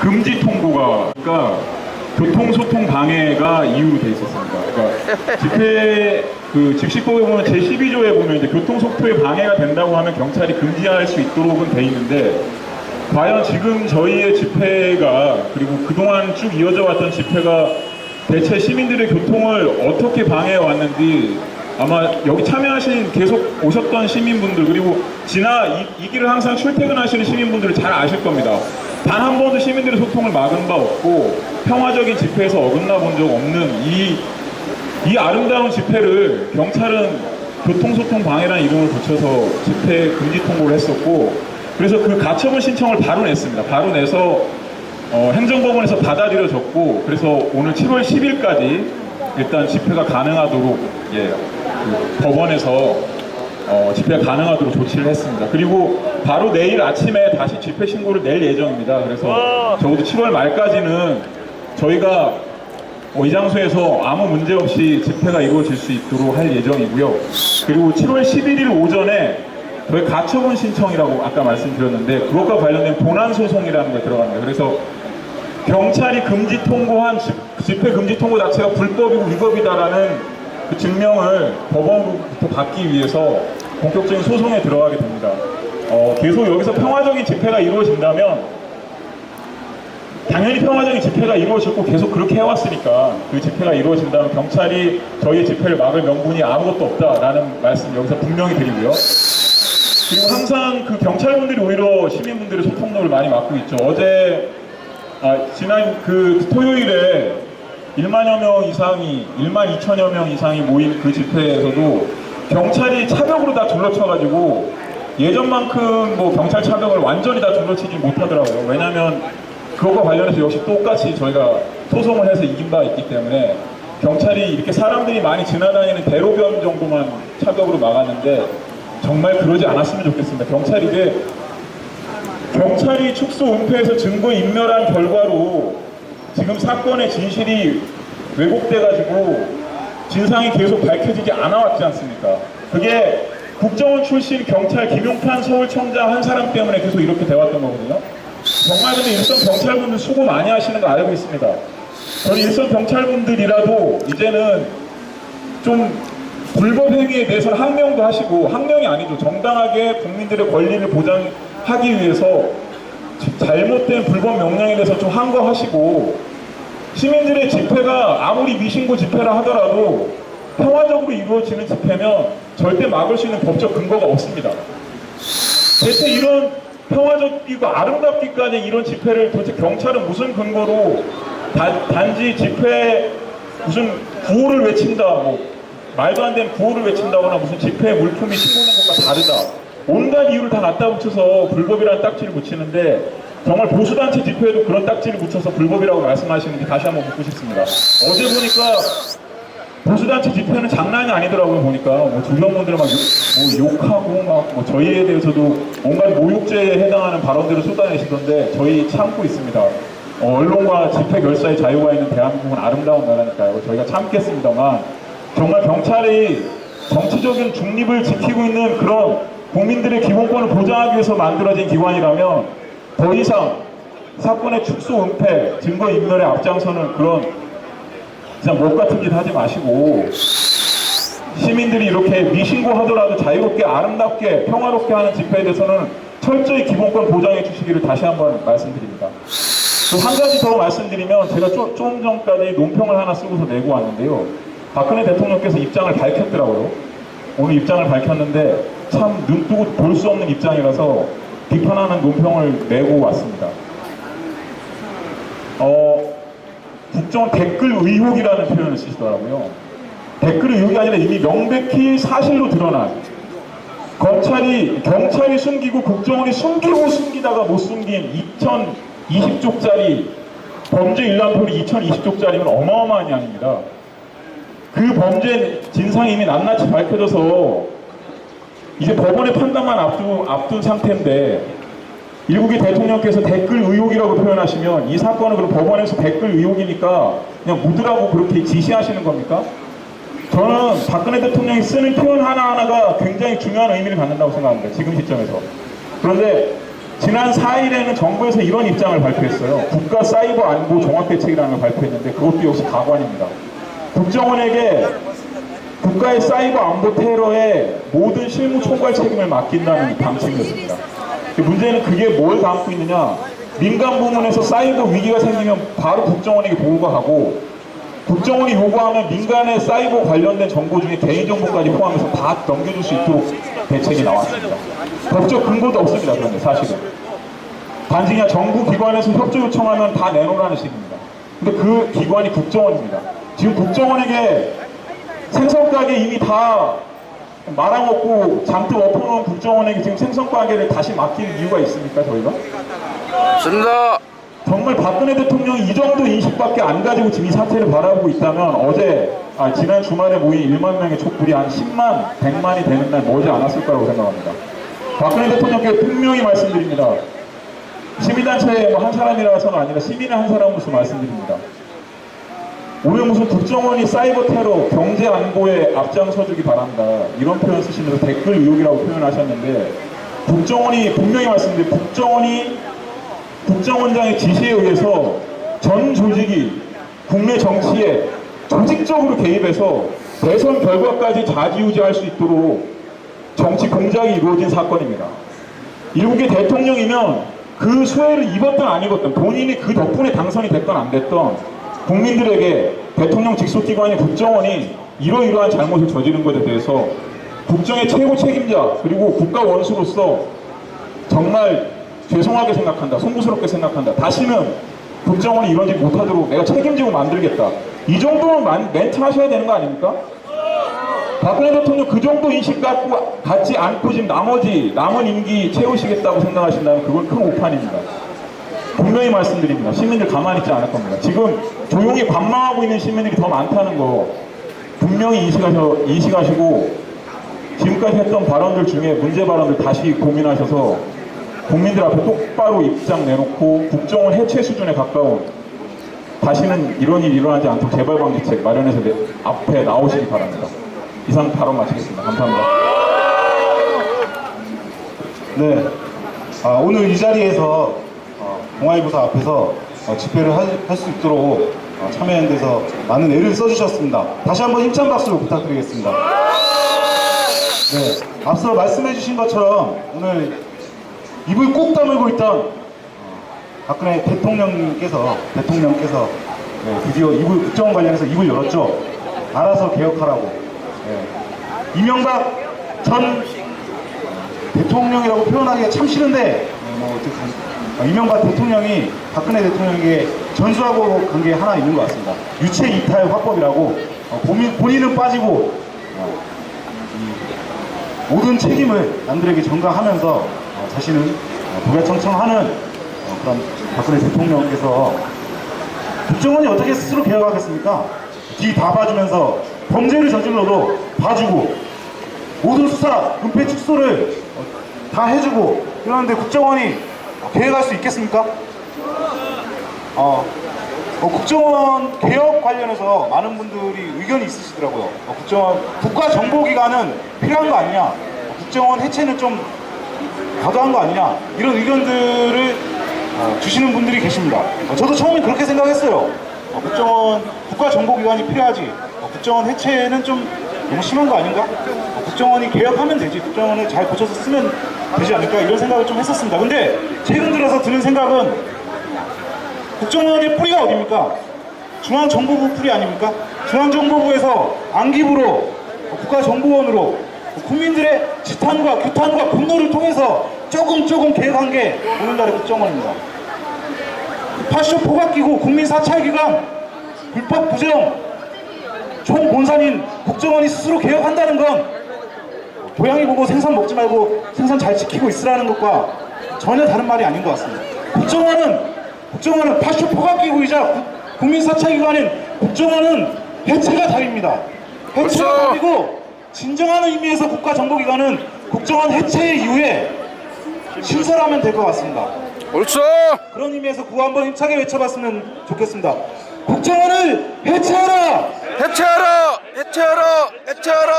금지 통보가 그러니까 교통소통 방해가 이유로 돼 있었습니다. 그러니까 집회 그 즉시법에 보면 제12조에 보면 이제 교통속도에 방해가 된다고 하면 경찰이 금지할 수 있도록은 돼 있는데 과연 지금 저희의 집회가 그리고 그동안 쭉 이어져 왔던 집회가 대체 시민들의 교통을 어떻게 방해해 왔는지 아마 여기 참여하신 계속 오셨던 시민분들 그리고 이 길을 항상 출퇴근하시는 시민분들은 잘 아실 겁니다. 단 한 번도 시민들의 소통을 막은 바 없고 평화적인 집회에서 어긋나 본 적 없는 이 아름다운 집회를 경찰은 교통소통 방해라는 이름을 붙여서 집회 금지 통보를 했었고 그래서 그 가처분 신청을 바로 냈습니다. 바로 내서 행정법원에서 받아들여졌고 그래서 오늘 7월 10일까지 일단 집회가 가능하도록 그 법원에서 집회가 가능하도록 조치를 했습니다. 그리고 바로 내일 아침에 다시 집회 신고를 낼 예정입니다. 그래서 적어도 7월 말까지는 저희가 이 장소에서 아무 문제 없이 집회가 이루어질 수 있도록 할 예정이고요. 그리고 7월 11일 오전에 저희 가처분 신청이라고 아까 말씀드렸는데 그것과 관련된 본안 소송이라는 게 들어갑니다. 그래서 경찰이 금지 통보한 집회 금지 통보 자체가 불법이고 위법이다라는 그 증명을 법원부터 받기 위해서 본격적인 소송에 들어가게 됩니다. 계속 여기서 평화적인 집회가 이루어진다면 당연히 평화적인 집회가 이루어졌고 계속 그렇게 해왔으니까 그 집회가 이루어진다면 경찰이 저희의 집회를 막을 명분이 아무것도 없다라는 말씀 여기서 분명히 드리고요. 그리고 항상 그 경찰분들이 오히려 시민분들의 소통로를 많이 막고 있죠. 지난 그 토요일에 1만 2천여 명 이상이 모인 그 집회에서도 경찰이 차벽으로 다 둘러쳐가지고 예전만큼 뭐 경찰 차벽을 완전히 다 둘러치지 못하더라고요. 왜냐하면 그것과 관련해서 역시 똑같이 저희가 소송을 해서 이긴 바가 있기 때문에 경찰이 이렇게 사람들이 많이 지나다니는 대로변 정도만 차벽으로 막았는데 정말 그러지 않았으면 좋겠습니다. 경찰이 축소 은폐해서 증거 인멸한 결과로 지금 사건의 진실이 왜곡돼가지고 진상이 계속 밝혀지지 않아왔지 않습니까? 그게 국정원 출신 경찰 김용판 서울청장 한 사람 때문에 계속 이렇게 돼왔던 거거든요. 정말 근데 일선 경찰분들 수고 많이 하시는 거 알고 있습니다. 저는 일선 경찰분들이라도 이제는 좀 불법 행위에 대해서는 항명도 하시고 항명이 아니죠. 정당하게 국민들의 권리를 보장하기 위해서 잘못된 불법 명령에 대해서 좀 항거하시고 시민들의 집회가 아무리 미신고 집회라 하더라도 평화적으로 이루어지는 집회면 절대 막을 수 있는 법적 근거가 없습니다. 대체 이런 평화적이고 아름답기까지 이런 집회를 도대체 경찰은 무슨 근거로 단지 집회에 무슨 구호를 외친다 뭐 말도 안 되는 구호를 외친다거나 무슨 집회 물품이 신고된 것과 다르다 온갖 이유를 다 갖다 붙여서 불법이라는 딱지를 붙이는데 정말 보수단체 집회에도 그런 딱지를 붙여서 불법이라고 말씀하시는지 다시 한번 묻고 싶습니다. 어제 보니까 보수단체 집회는 장난이 아니더라고요. 보니까 뭐 주변분들 막 욕하고 막 뭐 저희에 대해서도 온갖 모욕죄에 해당하는 발언들을 쏟아내시던데 저희 참고 있습니다. 언론과 집회 결사의 자유가 있는 대한민국은 아름다운 나라니까요. 저희가 참겠습니다만 정말 경찰이 정치적인 중립을 지키고 있는 그런 국민들의 기본권을 보장하기 위해서 만들어진 기관이라면 더 이상 사건의 축소 은폐, 증거 인멸에 앞장서는 그런 그냥 못 같은 짓 하지 마시고 시민들이 이렇게 미신고하더라도 자유롭게 아름답게 평화롭게 하는 집회에 대해서는 철저히 기본권 보장해 주시기를 다시 한번 말씀드립니다. 또 한 가지 더 말씀드리면 제가 좀 전까지 논평을 하나 쓰고서 내고 왔는데요. 박근혜 대통령께서 입장을 밝혔더라고요. 오늘 입장을 밝혔는데 참 눈뜨고 볼 수 없는 입장이라서 비판하는 논평을 내고 왔습니다. 국정원 댓글 의혹이라는 표현을 쓰시더라고요. 댓글 의혹이 아니라 이미 명백히 사실로 드러난 경찰이 숨기고 국정원이 숨기다가 못 숨긴 2020쪽짜리 범죄 일람표리 2020쪽짜리는 어마어마한 양입니다. 그 범죄 진상이 이미 낱낱이 밝혀져서 이제 법원의 판단만 앞둔 상태인데 일국의 대통령께서 댓글 의혹이라고 표현하시면 이 사건은 그럼 법원에서 댓글 의혹이니까 그냥 묻으라고 그렇게 지시하시는 겁니까? 저는 박근혜 대통령이 쓰는 표현 하나하나가 굉장히 중요한 의미를 갖는다고 생각합니다. 지금 시점에서. 그런데 지난 4일에는 정부에서 이런 입장을 발표했어요. 국가 사이버 안보 종합대책이라는 걸 발표했는데 그것도 역시 가관입니다. 국정원에게 국가의 사이버 안보 테러의 모든 실무 총괄 책임을 맡긴다는 방침이었습니다. 문제는 그게 뭘 담고 있느냐? 민간 부문에서 사이버 위기가 생기면 바로 국정원에게 보고가 가고, 국정원이 요구하면 민간의 사이버 관련된 정보 중에 개인정보까지 포함해서 다 넘겨줄 수 있도록 대책이 나왔습니다. 법적 근거도 없습니다. 그런데 사실은 단지 그냥 정부 기관에서 협조 요청하면 다 내놓으라는 식입니다. 근데 그 기관이 국정원입니다. 지금 국정원에게 생선 가게 이미 다 말아먹고 잔뜩 엎어놓은 국정원에게 지금 생선 가게를 다시 맡길 이유가 있습니까, 저희가? 없습니다. 정말 박근혜 대통령이 이 정도 인식밖에 안 가지고 지금 이 사태를 바라보고 있다면 지난 주말에 모인 1만 명의 촛불이 한 10만, 100만이 되는 날 머지 않았을 거라고 생각합니다. 박근혜 대통령께 분명히 말씀드립니다. 시민단체의 한 사람이라서는 아니라 시민의 한 사람으로서 말씀드립니다. 오늘 무슨 국정원이 사이버 테러, 경제 안보에 앞장서주기 바란다 이런 표현 쓰시면서 댓글 의혹이라고 표현하셨는데, 국정원이 분명히 말씀드립니다. 국정원장의 지시에 의해서 전 조직이 국내 정치에 조직적으로 개입해서 대선 결과까지 좌지우지할 수 있도록 정치 공작이 이루어진 사건입니다. 일국의 대통령이면 그 수혜를 입었든 안 입었든, 본인이 그 덕분에 당선이 됐건 안 됐던 국민들에게 대통령 직속기관인 국정원이 이러이러한 잘못을 저지른 것에 대해서 국정의 최고 책임자 그리고 국가 원수로서 정말 죄송하게 생각한다, 송구스럽게 생각한다, 다시는 국정원이 이런 짓 못하도록 내가 책임지고 만들겠다, 이 정도는 멘트 하셔야 되는 거 아닙니까? 박근혜 대통령 그 정도 인식 갖지 않고 지금 남은 임기 채우시겠다고 생각하신다면 그건 큰 오판입니다. 분명히 말씀드립니다. 시민들 가만히 있지 않을 겁니다. 지금 조용히 관망하고 있는 시민들이 더 많다는 거 분명히 인식하시고, 지금까지 했던 발언들 중에 문제 발언들 다시 고민하셔서 국민들 앞에 똑바로 입장 내놓고 국정원 해체 수준에 가까운, 다시는 이런 일이 일어나지 않도록 재발방지책 마련해서 앞에 나오시기 바랍니다. 이상 발언 마치겠습니다. 감사합니다. 네, 오늘 이 자리에서 동아일보사 앞에서 집회를 할 수 있도록 참여연대에서 많은 애를 써주셨습니다. 다시 한번 힘찬 박수 부탁드리겠습니다. 네, 앞서 말씀해 주신 것처럼 오늘 입을 꼭 다물고 있던 박근혜 대통령께서 드디어 국정원 관련해서 입을 열었죠. 알아서 개혁하라고. 네. 이명박 전 대통령이라고 표현하기가 참 싫은데 이명박 대통령이 박근혜 대통령에게 전수하고 간 게 하나 있는 것 같습니다. 유체 이탈 화법이라고 본인은 빠지고 모든 책임을 남들에게 전가하면서 자신은 도야청청하는 그런 박근혜 대통령께서 국정원이 어떻게 스스로 개혁하겠습니까? 뒤 다 봐주면서 범죄를 저질러도 봐주고 모든 수사, 은폐 축소를 다 해주고 이러는데 국정원이 개혁할 수 있겠습니까? 국정원 개혁 관련해서 많은 분들이 의견이 있으시더라고요. 국정원 국가정보기관은 필요한 거 아니냐, 국정원 해체는 좀 과도한 거 아니냐, 이런 의견들을 주시는 분들이 계십니다. 저도 처음에 그렇게 생각했어요. 국정원 국가정보기관이 필요하지, 국정원 해체는 좀 너무 심한 거 아닌가? 국정원이 개혁하면 되지, 국정원을 잘 고쳐서 쓰면 되지 않을까, 이런 생각을 좀 했었습니다. 근데 최근 들어서 드는 생각은 국정원의 뿌리가 어디입니까? 중앙정보부 뿌리 아닙니까? 중앙정보부에서 안기부로 국가정보원으로 국민들의 지탄과 규탄과 분노를 통해서 조금 개혁한 게 오늘날의 국정원입니다. 파쇼 포갑기구 국민 사찰기관 불법 부정 총본산인 국정원이 스스로 개혁한다는 건 고양이 보고 생선 먹지 말고 생선 잘 지키고 있으라는 것과 전혀 다른 말이 아닌 것 같습니다. 국정원은 파쇼 포갑기구이자 국민 사찰기관인 국정원은 해체가 답입니다. 해체가 답이고, 진정한 의미에서 국가정보기관은 국정원 해체 이후에 신설하면 될 것 같습니다. 옳죠. 그런 의미에서 구호 한번 힘차게 외쳐봤으면 좋겠습니다. 국정원을 해체하라! 해체하라! 해체하라! 해체하라!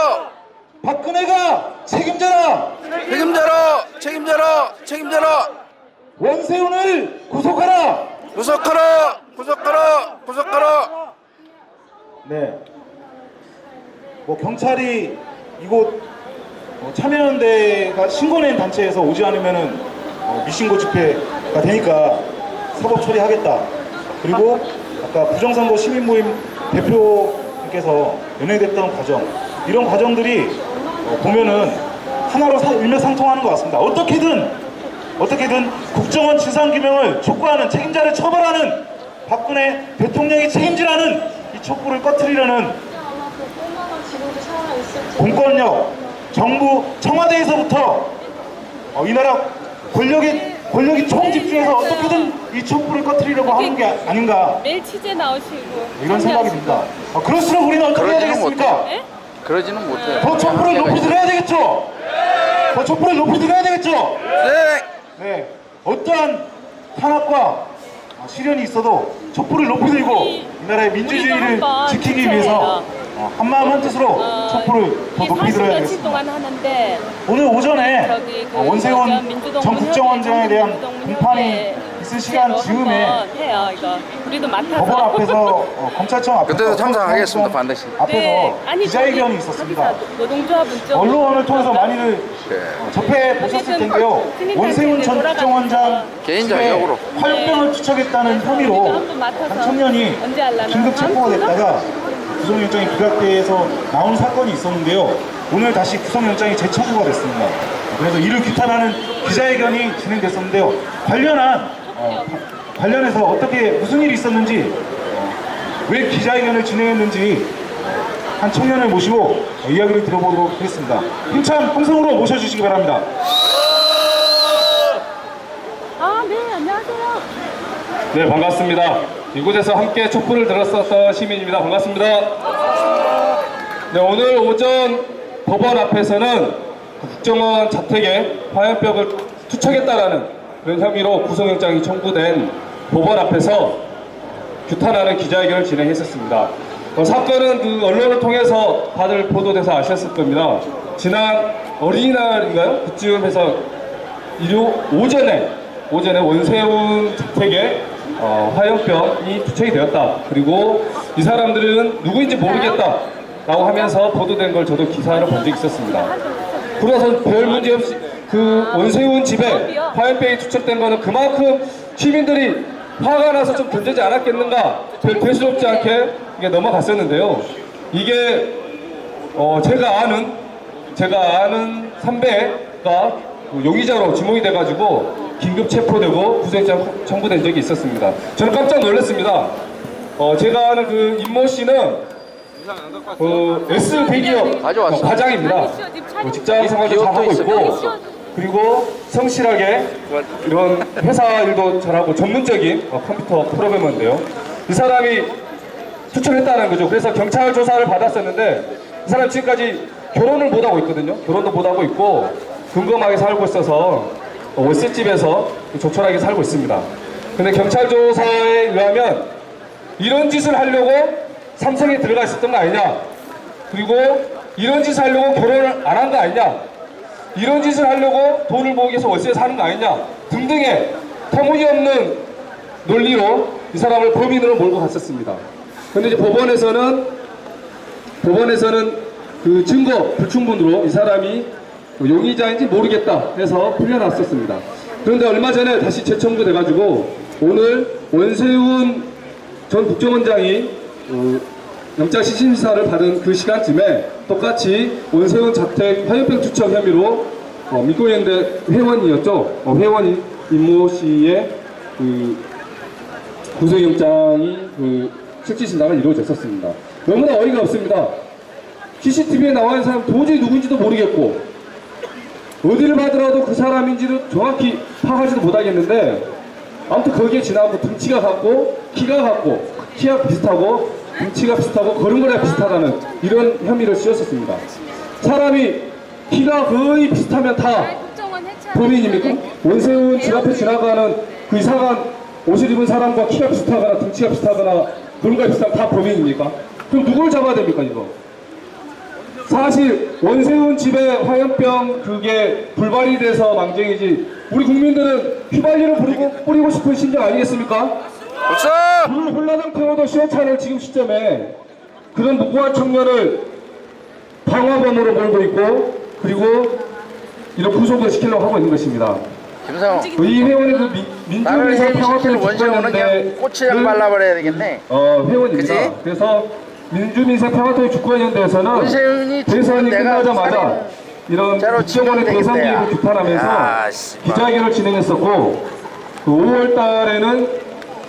박근혜가 책임져라! 책임져라! 책임져라! 책임져라! 원세훈을 구속하라! 구속하라! 구속하라! 구속하라! 네. 뭐 경찰이 이곳 참여연대가 신고낸 단체에서 오지 않으면은 미신고 집회가 되니까 사법 처리하겠다. 그리고 아까 부정선거 시민모임 대표님께서 연행됐던 과정, 이런 과정들이 보면은 하나로 일맥상통하는 것 같습니다. 어떻게든 국정원 진상규명을 촉구하는, 책임자를 처벌하는, 박근혜 대통령이 책임지라는 이 촛불을 꺼트리려는 공권력, 정부, 청와대에서부터 이 나라 권력이 총집중해서 어떻게든 이 촛불을 꺼트리려고 하는 게 아닌가, 매일 취재 나오시고 이런 생각이 듭니다. 그럴수록 우리는 어떻게 해야 되겠습니까? 예? 그러지는 못해요. 더 촛불을 높이 들어야 되겠죠? 더 촛불을 높이 들어야 되겠죠? 네! 네, 어떠한 탄압과 시련이 있어도 촛불을 높이 들고 이 나라의 민주주의를 지키기 위해서 한마음 한뜻으로 촛불을 더 높이 들어야 40년치 되겠습니다. 동안 하는데 오늘 오전에 저기 그 원세훈 민주동 전 국정원장에 대한 민주동 공판이 있을 시간 즈음에 해요. 이거 우리도 맡아서 법원 앞에서 검찰청 앞에서 그때도 참석하겠습니다, 반드시. 앞에서 아니, 기자회견이 저기 있었습니다. 거기서 노동조합은 좀 언론을 통해서 많이들 네. 접해 보셨을 텐데요. 원세훈 전 국정원장 개인적으로. 화염병을 투척했다는 혐의로 한 청년이 긴급 체포가 됐다가 구속영장이 기각돼서 나온 사건이 있었는데요. 오늘 다시 구속영장이 재청구가 됐습니다. 그래서 이를 규탄하는 기자회견이 진행됐었는데요. 관련해서 어떻게 무슨 일이 있었는지, 왜 기자회견을 진행했는지 한 청년을 모시고 이야기를 들어보도록 하겠습니다. 힘찬 함성으로 모셔주시기 바랍니다. 아, 네, 안녕하세요. 네, 반갑습니다. 이곳에서 함께 촛불을 들었었던 시민입니다. 반갑습니다. 네, 오늘 오전 법원 앞에서는 국정원 자택에 화염병을 투척했다라는 그런 혐의로 구속영장이 청구된 법원 앞에서 규탄하는 기자회견을 진행했었습니다. 사건은 그 언론을 통해서 다들 보도돼서 아셨을 겁니다. 지난 어린이날인가요? 그쯤 해서 오전에 원세훈 자택에 화염병이 투척이 되었다. 그리고 이 사람들은 누구인지 모르겠다 라고 하면서 보도된 걸 저도 기사로 본 적이 있었습니다. 그래서 별 문제 없이 그 원세훈 집에 화염병이 투척된 거는 그만큼 시민들이 화가 나서 좀 견디지 않았겠는가, 별 대수롭지 않게 이게 넘어갔었는데요. 이게 제가 아는 선배가 용의자로 지목이 돼가지고 긴급 체포되고 구속영장 청구된 적이 있었습니다. 저는 깜짝 놀랐습니다. 제가 아는 그 임모 씨는 S 대기업 가져왔어. 과장입니다. 직장 생활도 잘하고 있고, 그리고 성실하게 이런 회사 일도 잘하고 전문적인 컴퓨터 프로그래머인데요. 이 사람이 투척했다는 거죠. 그래서 경찰 조사를 받았었는데 이 사람 지금까지 결혼을 못하고 있거든요. 결혼도 못하고 있고 근검하게 살고 있어서 월세집에서 조촐하게 살고 있습니다. 근데 경찰 조사에 의하면 이런 짓을 하려고 삼성에 들어가 있었던 거 아니냐, 그리고 이런 짓을 하려고 결혼을 안 한 거 아니냐, 이런 짓을 하려고 돈을 모으기 위해서 월세에 사는 거 아니냐 등등의 터무니없는 논리로 이 사람을 범인으로 몰고 갔었습니다. 근데 이제 법원에서는 그 증거 불충분으로 이 사람이 용의자인지 모르겠다 해서 풀려났었습니다. 그런데 얼마 전에 다시 재청구돼가지고 오늘 원세훈 전 국정원장이 영장 시신사를 받은 그 시간쯤에 똑같이 원세훈 자택 화염병 투척 혐의로 민공연대 회원이었죠. 회원인 임모 씨의 그 구속영장이 실질심사가 이루어졌었습니다. 너무나 어이가 없습니다. CCTV에 나와 있는 사람 도저히 누군지도 모르겠고 어디를 받으라도 그 사람인지도 정확히 파악하지도 못하겠는데, 아무튼 거기에 지나고 등치가 같고 키가 비슷하고 등치가 비슷하고 걸음걸이가 비슷하다는 이런 혐의를 씌웠었습니다. 사람이 키가 거의 비슷하면 다 범인입니까? 원세훈 집 앞에 지나가는 그 이상한 옷을 입은 사람과 키가 비슷하거나 등치가 비슷하거나 걸음걸이가 비슷하면 다 범인입니까? 그럼 누굴 잡아야 됩니까, 이거? 사실 원세훈 집에 화염병 그게 불발이 돼서 망정이지, 우리 국민들은 휘발유를 뿌리고 싶은 심정 아니겠습니까? 불사! 불 홀라당 태워도 시원찮을 지금 시점에 그런 무고한 청년을 방화범으로 몰고 있고 그리고 이런 구속을 시키려고 하고 있는 것입니다. 김상호. 이 회원의 그 나를 민주민생 해시킬 평화회를 원시원은 그냥 고추장 발라버려야 되겠네. 회원입니다. 그치? 그래서 민주민생 평화통일 주권연대에서는 원시원이 대선이 내가 끝나자마자 이런 자로 국정원의 치면 대선 되겠다, 기획을 규탄하면서 야, 씨발. 기자회견을 진행했었고 그 5월 달에는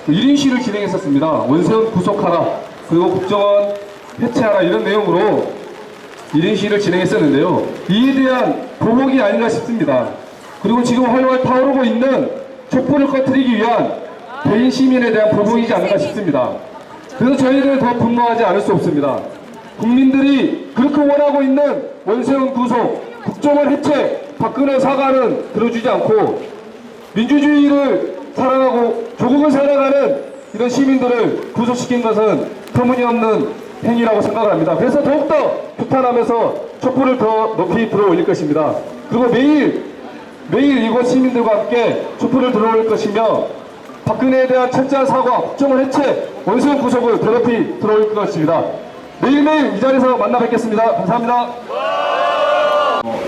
1인 시위를 진행했었습니다. 원세훈 구속하라 그리고 국정원 해체하라 이런 내용으로 1인 시위를 진행했었는데요. 이에 대한 보복이 아닌가 싶습니다. 그리고 지금 활활 타오르고 있는 촛불을 꺼트리기 위한 개인 시민에 대한 보복이지 않을까 싶습니다. 그래서 저희들은 더 분노하지 않을 수 없습니다. 국민들이 그렇게 원하고 있는 원세훈 구속, 국정원 해체, 박근혜 사과는 들어주지 않고 민주주의를 사랑하고 조국을 사랑하는 이런 시민들을 구속시킨 것은 터무니없는 행위라고 생각을 합니다. 그래서 더욱더 규탄하면서 촛불을 더 높이 들어올릴 것입니다. 그리고 매일 이곳 시민들과 함께 촛불을 들어올 것이며 박근혜에 대한 철저한 사과, 국정원 해체, 원세훈 구속을 더 높이 들어올 것입니다. 매일매일 이 자리에서 만나 뵙겠습니다. 감사합니다.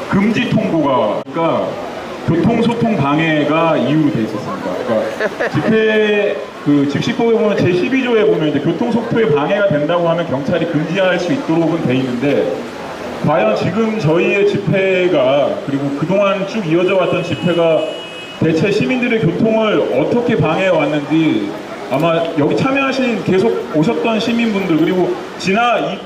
금지 통보가 그러니까 교통소통 방해가 이유로 돼 있었습니다. 그러니까 집회 그 직시법에 보면 제12조에 보면 이제 교통속도에 방해가 된다고 하면 경찰이 금지할 수 있도록은 돼 있는데 과연 지금 저희의 집회가 그리고 그동안 쭉 이어져 왔던 집회가 대체 시민들의 교통을 어떻게 방해해 왔는지 아마 여기 참여하신 계속 오셨던 시민분들 그리고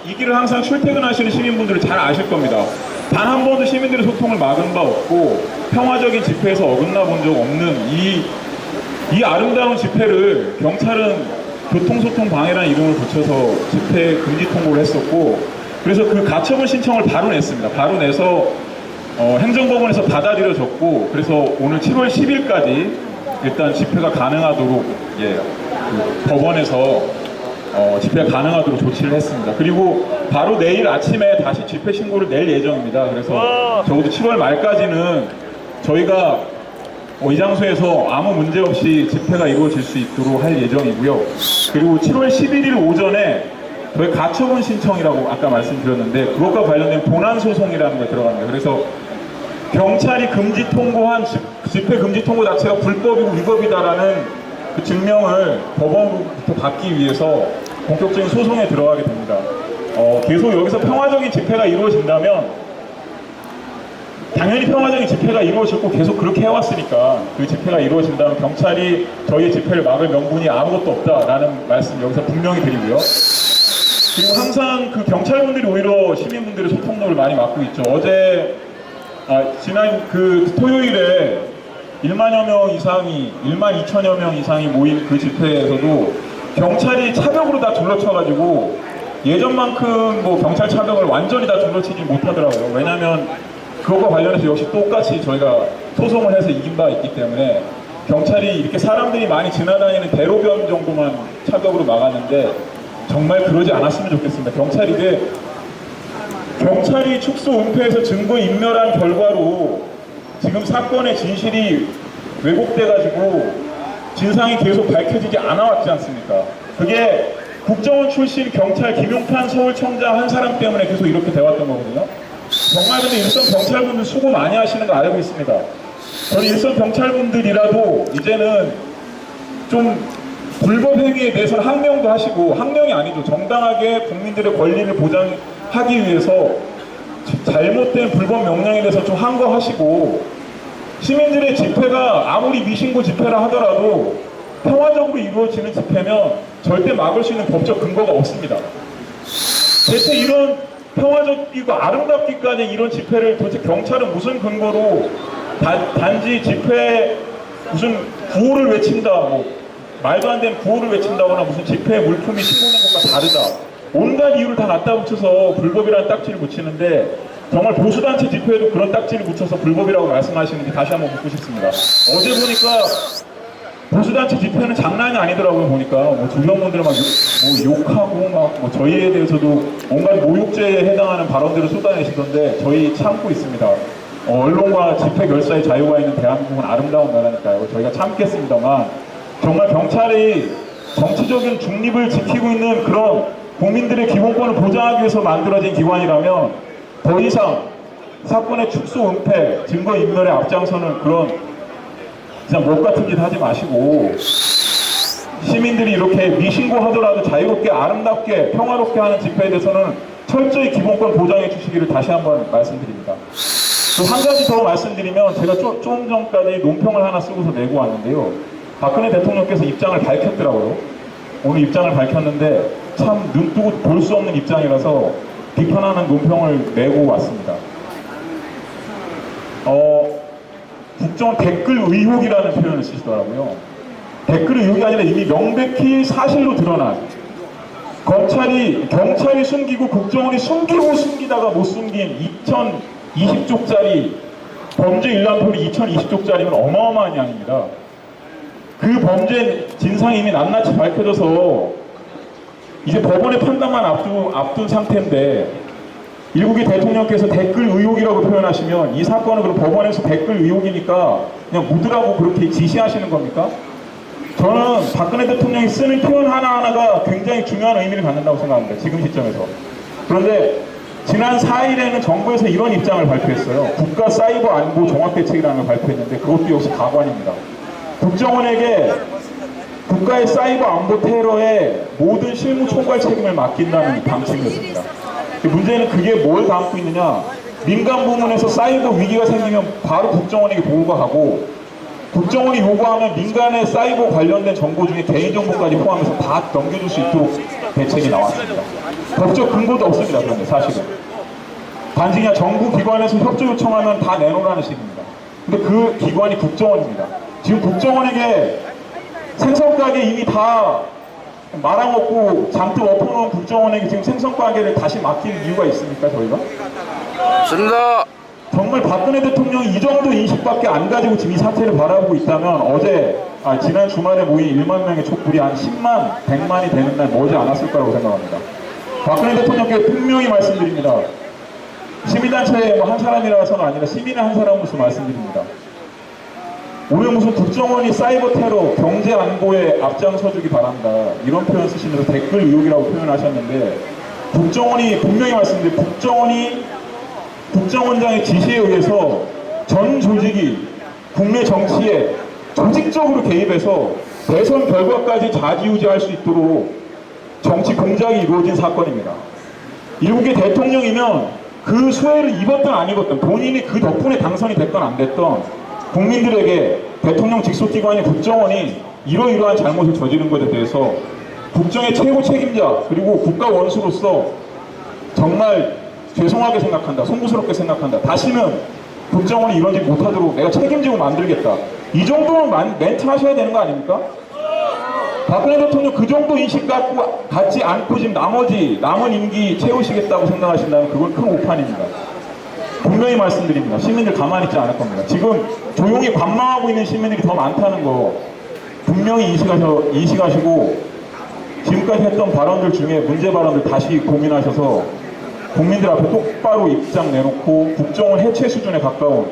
이 길을 항상 출퇴근하시는 시민분들은 잘 아실 겁니다. 단 한 번도 시민들의 소통을 막은 바 없고 평화적인 집회에서 어긋나 본 적 없는 이 아름다운 집회를 경찰은 교통소통 방해라는 이름을 붙여서 집회 금지 통보를 했었고 그래서 그 가처분 신청을 바로 냈습니다. 바로 내서 행정법원에서 받아들여졌고 그래서 오늘 7월 10일까지 일단 집회가 가능하도록 그 법원에서 집회가 가능하도록 조치를 했습니다. 그리고 바로 내일 아침에 다시 집회 신고를 낼 예정입니다. 그래서 적어도 7월 말까지는 저희가 이 장소에서 아무 문제 없이 집회가 이루어질 수 있도록 할 예정이고요. 그리고 7월 11일 오전에 저희 가처분 신청이라고 아까 말씀드렸는데 그것과 관련된 본안 소송이라는 게 들어갑니다. 그래서 경찰이 금지 통보한 집회 금지 통보 자체가 불법이고 위법이다라는 그 증명을 법원부터 받기 위해서 본격적인 소송에 들어가게 됩니다. 계속 여기서 평화적인 집회가 이루어진다면 당연히 평화적인 집회가 이루어졌고 계속 그렇게 해왔으니까 그 집회가 이루어진다면 경찰이 저희의 집회를 막을 명분이 아무것도 없다라는 말씀 여기서 분명히 드리고요. 그리고 항상 그 경찰분들이 오히려 시민분들의 소통로를 많이 막고 있죠. 지난 그 토요일에 1만 2천여 명 이상이 모인 그 집회에서도 경찰이 차벽으로 다 둘러쳐가지고 예전만큼 뭐 경찰 차벽을 완전히 다 둘러치지 못하더라고요. 왜냐하면 그것과 관련해서 역시 똑같이 저희가 소송을 해서 이긴 바 있기 때문에 경찰이 이렇게 사람들이 많이 지나다니는 대로변 정도만 차벽으로 막았는데 정말 그러지 않았으면 좋겠습니다. 경찰이 축소 은폐해서 증거 인멸한 결과로 지금 사건의 진실이 왜곡돼가지고 진상이 계속 밝혀지지 않아왔지 않습니까? 그게 국정원 출신 경찰 김용탄 서울청장 한 사람 때문에 계속 이렇게 돼왔던 거거든요. 정말 근데 일선 경찰분들 수고 많이 하시는 거 알고 있습니다. 저는 일선 경찰분들이라도 이제는 좀 불법 행위에 대해서는 항명도 하시고 항명이 아니죠. 정당하게 국민들의 권리를 보장하기 위해서 잘못된 불법 명령에 대해서 좀 항거하시고 시민들의 집회가 아무리 미신고 집회라 하더라도 평화적으로 이루어지는 집회면 절대 막을 수 있는 법적 근거가 없습니다. 대체 이런 평화적이고 아름답기까지 이런 집회를 도대체 경찰은 무슨 근거로 단지 집회 무슨 구호를 외친다 뭐 말도 안 되는 구호를 외친다거나 무슨 집회 물품이 신고된 것과 다르다 온갖 이유를 다 갖다 붙여서 불법이라는 딱지를 붙이는데 정말 보수단체 집회에도 그런 딱지를 붙여서 불법이라고 말씀하시는지 다시 한번 묻고 싶습니다. 어제 보니까 보수단체 집회는 장난이 아니더라고요. 보니까 뭐 주변분들 막 욕하고 막 뭐 저희에 대해서도 온갖 모욕죄에 해당하는 발언들을 쏟아내시던데 저희 참고 있습니다. 언론과 집회 결사의 자유가 있는 대한민국은 아름다운 나라니까요. 저희가 참겠습니다만 정말 경찰이 정치적인 중립을 지키고 있는 그런 국민들의 기본권을 보장하기 위해서 만들어진 기관이라면 더 이상 사건의 축소, 은폐, 증거 인멸에 앞장서는 그런 그냥 목 같은 짓 하지 마시고 시민들이 이렇게 미신고하더라도 자유롭게 아름답게 평화롭게 하는 집회에 대해서는 철저히 기본권 보장해 주시기를 다시 한번 말씀드립니다. 또 한 가지 더 말씀드리면 제가 좀 전까지 논평을 하나 쓰고서 내고 왔는데요. 박근혜 대통령께서 입장을 밝혔더라고요. 오늘 입장을 밝혔는데 참 눈뜨고 볼 수 없는 입장이라서 비판하는 논평을 내고 왔습니다. 국정원 댓글 의혹이라는 표현을 쓰시더라고요. 댓글 의혹이 아니라 이미 명백히 사실로 드러난 경찰이 숨기고 국정원이 숨기고 숨기다가 못 숨긴 2020쪽짜리 범죄 일람표리 2020쪽짜리면 어마어마한 양입니다. 그 범죄 진상이 이미 낱낱이 밝혀져서 이제 법원의 판단만 앞둔 상태인데 일국의 대통령께서 댓글 의혹이라고 표현하시면 이 사건은 그럼 법원에서 댓글 의혹이니까 그냥 묻으라고 그렇게 지시하시는 겁니까? 저는 박근혜 대통령이 쓰는 표현 하나하나가 굉장히 중요한 의미를 갖는다고 생각합니다. 지금 시점에서. 그런데 지난 4일에는 정부에서 이런 입장을 발표했어요. 국가 사이버 안보 종합대책이라는 걸 발표했는데 그것도 역시 가관입니다. 국정원에게 국가의 사이버 안보 테러에 모든 실무 총괄 책임을 맡긴다는 방침이었습니다. 문제는 그게 뭘 담고 있느냐, 민간 부문에서 사이버 위기가 생기면 바로 국정원에게 보고가 가고 국정원이 요구하면 민간의 사이버 관련된 정보 중에 개인정보까지 포함해서 다 넘겨줄 수 있도록 대책이 나왔습니다. 법적 근거도 없습니다. 그런데 사실은 단지 그냥 정부 기관에서 협조 요청하면 다 내놓으라는 식입니다. 근데 그 기관이 국정원입니다. 지금 국정원에게 생선가게 이미 다 말아먹고 잔뜩 엎어놓은 국정원에게 지금 생선가게를 다시 맡길 이유가 있습니까, 저희가? 없습니다. 정말 박근혜 대통령이 이 정도 인식밖에 안 가지고 지금 이 사태를 바라보고 있다면 지난 주말에 모인 1만 명의 촛불이 한 10만, 100만이 되는 날 머지 않았을 거라고 생각합니다. 박근혜 대통령께 분명히 말씀드립니다. 시민단체의 한 사람이라서는 아니라 시민의 한 사람으로서 말씀드립니다. 오늘 무슨 국정원이 사이버 테러, 경제 안보에 앞장서주기 바란다 이런 표현 쓰시면서 댓글 의혹이라고 표현하셨는데 국정원이 분명히 말씀드립니다. 국정원장의 지시에 의해서 전 조직이 국내 정치에 조직적으로 개입해서 대선 결과까지 좌지우지할 수 있도록 정치 공작이 이루어진 사건입니다. 일국의 대통령이면 그 수혜를 입었든 안 입었든 본인이 그 덕분에 당선이 됐건 안 됐던 국민들에게 대통령 직속기관인 국정원이 이러이러한 잘못을 저지른 것에 대해서 국정의 최고 책임자 그리고 국가 원수로서 정말 죄송하게 생각한다, 송구스럽게 생각한다. 다시는 국정원이 이런 짓 못하도록 내가 책임지고 만들겠다. 이 정도는 멘트 하셔야 되는 거 아닙니까? 박근혜 대통령 그 정도 인식 갖지 않고 지금 남은 임기 채우시겠다고 생각하신다면 그건 큰 오판입니다. 분명히 말씀드립니다. 시민들 가만히 있지 않을 겁니다. 지금 조용히 관망하고 있는 시민들이 더 많다는 거 분명히 인식하시고 지금까지 했던 발언들 중에 문제 발언들 다시 고민하셔서 국민들 앞에 똑바로 입장 내놓고 국정원 해체 수준에 가까운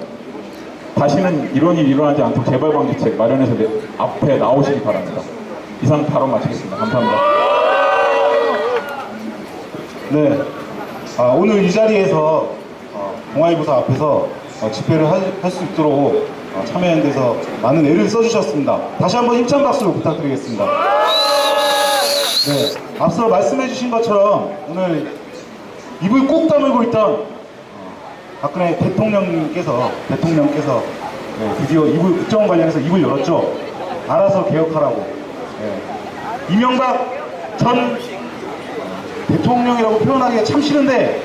다시는 이런 일이 일어나지 않도록 재발방지책 마련해서 앞에 나오시기 바랍니다. 이상 발언 마치겠습니다. 감사합니다. 네, 오늘 이 자리에서 동아일보사 앞에서 집회를 할 수 있도록 참여연대에서 많은 애를 써주셨습니다. 다시 한번 힘찬 박수 부탁드리겠습니다. 네, 앞서 말씀해주신 것처럼 오늘 입을 꼭 다물고 있던 박근혜 대통령께서 드디어 국정원 관련해서 입을 열었죠. 알아서 개혁하라고. 네. 이명박 전 대통령이라고 표현하기가 참 싫은데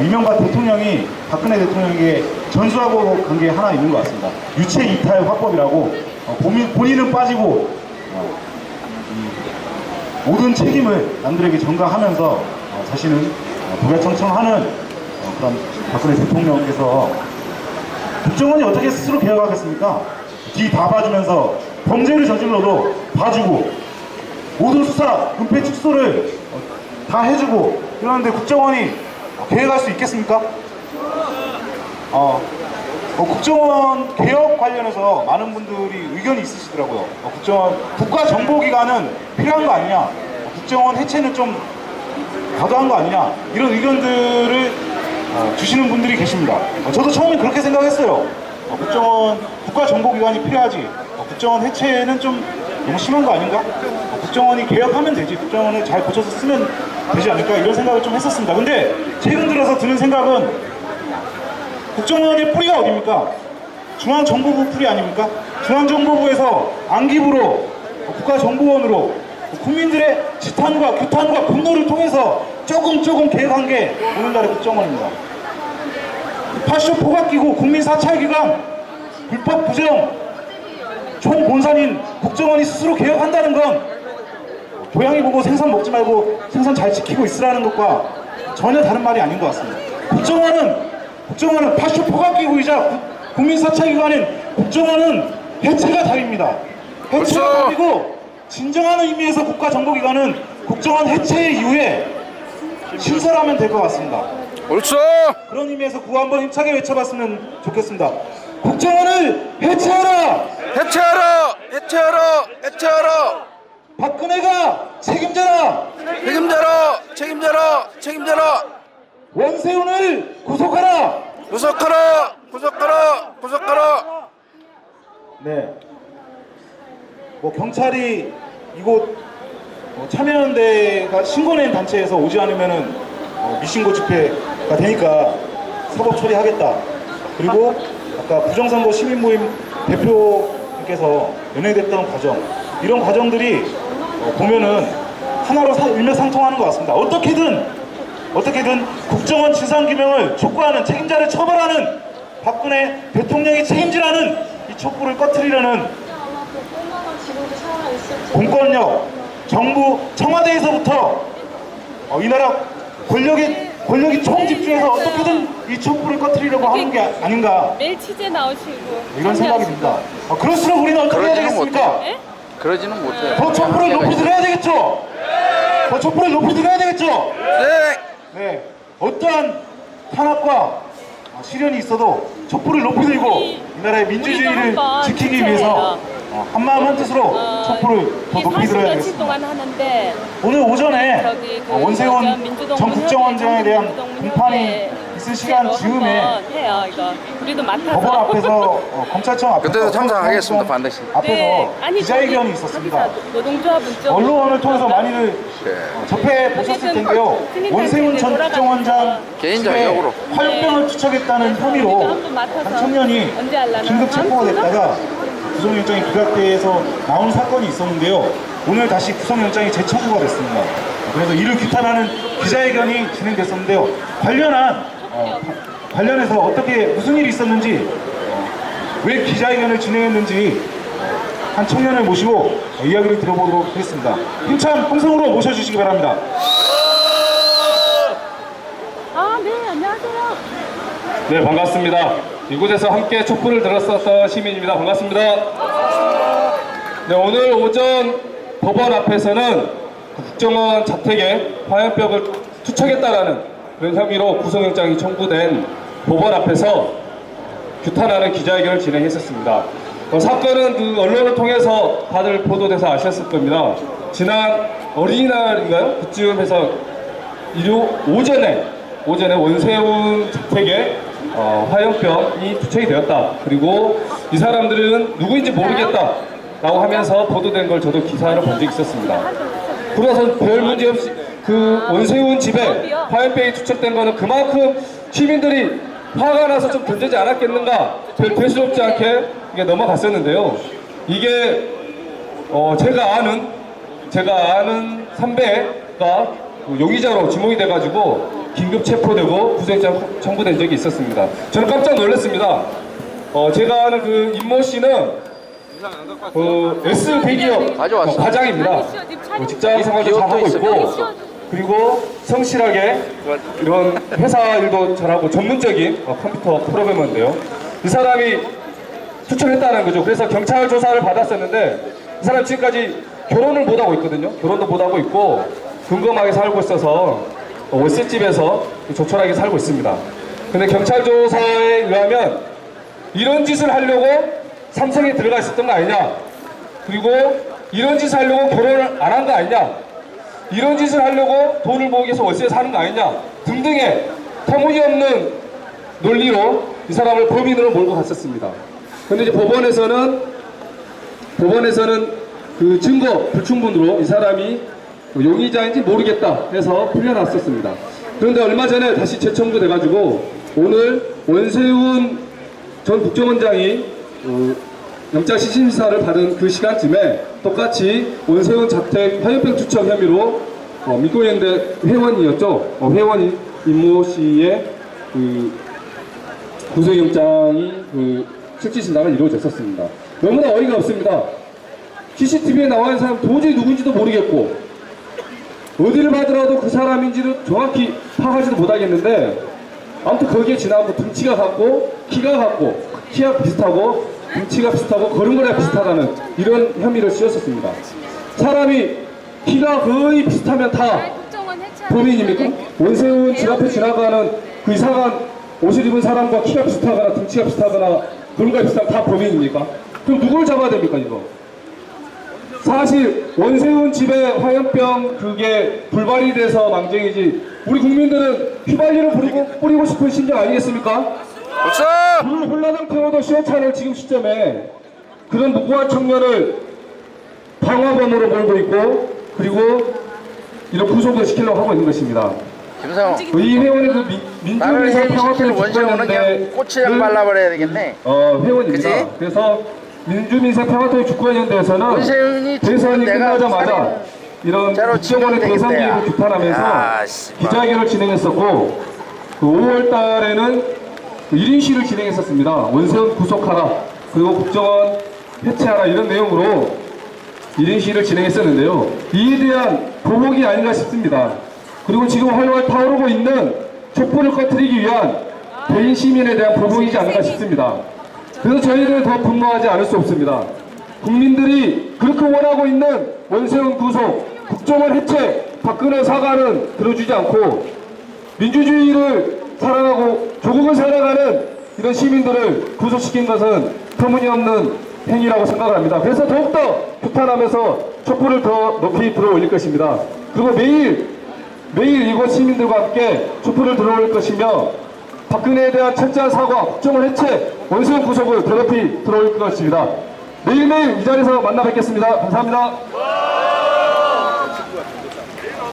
이명박 대통령이 박근혜 대통령에게 전수하고 간 게 하나 있는 것 같습니다. 유체 이탈 화법이라고 본인은 빠지고 모든 책임을 남들에게 전가하면서 자신은 도배청청하는 그런 박근혜 대통령께서 국정원이 어떻게 스스로 개혁하겠습니까? 뒤 다 봐주면서 범죄를 저질러도 봐주고 모든 수사, 은폐 축소를 다 해주고 이러는데 국정원이 계획할 수 있겠습니까? 국정원 개혁 관련해서 많은 분들이 의견이 있으시더라고요. 국정원 국가정보기관은 필요한 거 아니냐, 국정원 해체는 좀 과도한 거 아니냐, 이런 의견들을 주시는 분들이 계십니다. 저도 처음엔 그렇게 생각했어요. 국정원 국가정보기관이 필요하지, 국정원 해체는 좀 너무 심한 거 아닌가? 국정원이 개혁하면 되지, 국정원을 잘 고쳐서 쓰면 되지 않을까, 이런 생각을 좀 했었습니다. 근데 최근 들어서 드는 생각은 국정원의 뿌리가 어디입니까? 중앙정보부 뿌리 아닙니까? 중앙정보부에서 안기부로 국가정보원으로 국민들의 지탄과 규탄과 분노를 통해서 조금 개혁한 게 오늘날의 국정원입니다. 파쇼 포갑기구 국민 사찰기관 불법 부정 총본산인 국정원이 스스로 개혁한다는 건 고양이 보고 생선 먹지 말고 생선 잘 지키고 있으라는 것과 전혀 다른 말이 아닌 것 같습니다. 국정원은 파쇼 포갑기구이자 국민사찰기관인 국정원은 해체가 답입니다. 해체가 답이고, 진정한 의미에서 국가정보기관은 국정원 해체 이후에 신설하면 될 것 같습니다. 옳죠. 그런 의미에서 구호 한번 힘차게 외쳐봤으면 좋겠습니다. 국정원을 해체하라! 해체하라. 해체하라. 해체하라. 박근혜가 책임져라! 책임져라. 원세훈을 구속하라! 구속하라. 네. 경찰이 이곳 참여연대가 신고낸 단체에서 오지 않으면은 미신고 집회가 되니까 사법 처리하겠다. 그리고 아까 부정선거 시민모임 대표님께서 연행됐던 과정, 이런 과정들이 보면은 하나로 일맥상통하는 것 같습니다. 어떻게든 국정원 진상규명을 촉구하는, 책임자를 처벌하는, 박근혜 대통령이 책임지라는 이 촛불을 꺼트리려는 공권력, 정부, 청와대에서부터 이 나라 권력이 총집중해서 어떻게든 이 촛불을 꺼트리려고 하는 게 아닌가, 매일 취재 나오시고 이런 생각이 듭니다. 그럴수록 우리는 어떻게 해야 되겠습니까? 예? 그러지는 못해요. 더 촛불을 높이 들어야 되겠죠? 더 촛불을 높이 들어야 되겠죠? 네. 어떠한 탄압과 시련이 있어도 촛불을 높이 들고 이 나라의 민주주의를 지키기 위해서 한마음 한뜻으로 촛불을 더 높이 들어야 40년치 되겠습니다. 동안 하는데 오늘 오전에 저기 그 원세훈 민주동문 전 국정원장에 대한 민주동문 공판이 협의회 있을 시간 즈음에 한번 해요. 이거 우리도 맡아서. 법원 앞에서 검찰청 앞에서 그때도 참석하겠습니다, 반드시. 앞에서 아니, 기자회견이 저기 있었습니다. 노동조합은 좀 언론을 통해서 많이들 네. 접해 보셨을 텐데요. 원세훈 전 국정원장 개인 집에 자격으로. 화염병을 투척했다는 혐의로 한번 맡아서 한 청년이 언제 하려나? 긴급 체포가 됐다가 구속영장이 기각돼서 나온 사건이 있었는데요. 오늘 다시 구속영장이 재청구가 됐습니다. 그래서 이를 규탄하는 기자회견이 진행됐었는데요. 관련해서 어떻게 무슨 일이 있었는지, 왜 기자회견을 진행했는지 한 청년을 모시고 이야기를 들어보도록 하겠습니다. 힘찬 함성으로 모셔주시기 바랍니다. 아, 네, 안녕하세요. 네, 반갑습니다. 이곳에서 함께 촛불을 들었었던 시민입니다. 반갑습니다. 네, 오늘 오전 법원 앞에서는 국정원 자택에 화염병을 투척했다라는 그런 혐의로 구속영장이 청구된 법원 앞에서 규탄하는 기자회견을 진행했었습니다. 사건은 그 언론을 통해서 다들 보도돼서 아셨을 겁니다. 지난 어린이날인가요? 그쯤 해서 오전에 원세훈 자택에 화염병이 투척이 되었다. 그리고 이 사람들은 누구인지 모르겠다 라고 하면서 보도된 걸 저도 기사를 본 적이 있었습니다. 그래서 별 문제 없이 그 원세훈 집에 화염병이 투척된 거는 그만큼 시민들이 화가 나서 좀 던지지 않았겠는가, 별 대수롭지 않게 이게 넘어갔었는데요. 이게 제가 아는 선배가 용의자로 지목이 돼가지고 긴급 체포되고 구속영장 청구된 적이 있었습니다. 저는 깜짝 놀랐습니다. 제가 아는 그 임모 씨는 S 대기업 과장입니다. 직장 생활도 잘 하고 있고, 그리고 성실하게 이런 회사 일도 잘하고 전문적인 컴퓨터 프로그래머인데요. 이 사람이 투척했다는 거죠. 그래서 경찰 조사를 받았었는데 이 사람 지금까지 결혼을 못하고 있거든요. 결혼도 못하고 있고 근검하게 살고 있어서 월세집에서 조촐하게 살고 있습니다. 근데 경찰 조사에 의하면 이런 짓을 하려고 삼성에 들어가 있었던 거 아니냐, 그리고 이런 짓을 하려고 결혼을 안 한 거 아니냐, 이런 짓을 하려고 돈을 모으기 위해서 월세 사는 거 아니냐 등등의 터무니없는 논리로 이 사람을 범인으로 몰고 갔었습니다. 근데 이제 법원에서는 그 증거 불충분으로 이 사람이 용의자인지 모르겠다 해서 풀려났었습니다. 그런데 얼마 전에 다시 재청구돼가지고 오늘 원세훈 전 국정원장이 영장 시신사를 받은 그 시간쯤에 똑같이 원세훈 자택 화염병 투척 혐의로 민권연대 회원이었죠. 회원인 임모 씨의 그 구속영장이 그 실질심사가 이루어졌었습니다. 너무나 어이가 없습니다. CCTV에 나와 있는 사람 도저히 누군지도 모르겠고 어디를 봐더라도 그 사람인지를 정확히 파악하지도 못하겠는데 아무튼 거기에 지나고 등치가 같고 키가 비슷하고 등치가 비슷하고 걸음걸이가 비슷하다는 이런 혐의를 씌웠었습니다. 사람이 키가 거의 비슷하면 다 범인입니까? 원세훈 집 앞에 지나가는 그 이상한 옷을 입은 사람과 키가 비슷하거나 등치가 비슷하거나 걸음걸이가 비슷하면 다 범인입니까? 그럼 누굴 잡아야 됩니까 이거? 사실 원세훈 집에 화염병 그게 불발이 돼서 망정이지 우리 국민들은 휘발유를 뿌리고 싶은 심정 아니겠습니까? 박수! 홀라당 태워도 시원찮을 지금 시점에 그런 무고한 청년을 방화범으로 몰고 있고 그리고 이런 구속을 시키려고 하고 있는 것입니다. 김상호, 이 회원이 그 나를 민주민생 해임시킬 평화통일 원세훈은 그냥 주권연대 꼬치장 발라버려야 되겠네. 회원입니다. 그치? 그래서 민주민생 평화통일 주권연대에서는 원세훈이 대선이 내가 끝나자마자 이런 짜로 국정원의 치면 대선 되겠다, 기획을 비판하면서 야, 씨발. 기자회견을 진행했었고 그 5월 달에는 1인 시를 진행했었습니다. 원세훈 구속하라 그리고 국정원 해체하라 이런 내용으로 1인 시를 진행했었는데요. 이에 대한 보복이 아닌가 싶습니다. 그리고 지금 활활 타오르고 있는 촛불을 꺼트리기 위한 개인 시민에 대한 보복이지 않을까 싶습니다. 그래서 저희들은 더 분노하지 않을 수 없습니다. 국민들이 그렇게 원하고 있는 원세훈 구속, 국정원 해체, 박근혜 사과는 들어주지 않고 민주주의를 사랑하고 조국을 사랑하는 이런 시민들을 구속시킨 것은 터무니없는 행위라고 생각을 합니다. 그래서 더욱더 규탄하면서 촛불을 더 높이 들어올릴 것입니다. 그리고 매일 이곳 시민들과 함께 촛불을 들어올 것이며 박근혜에 대한 철저한 사과, 국정원 해체, 원세훈 구속을 더 높이 들어올 것입니다. 매일매일 이 자리에서 만나 뵙겠습니다. 감사합니다.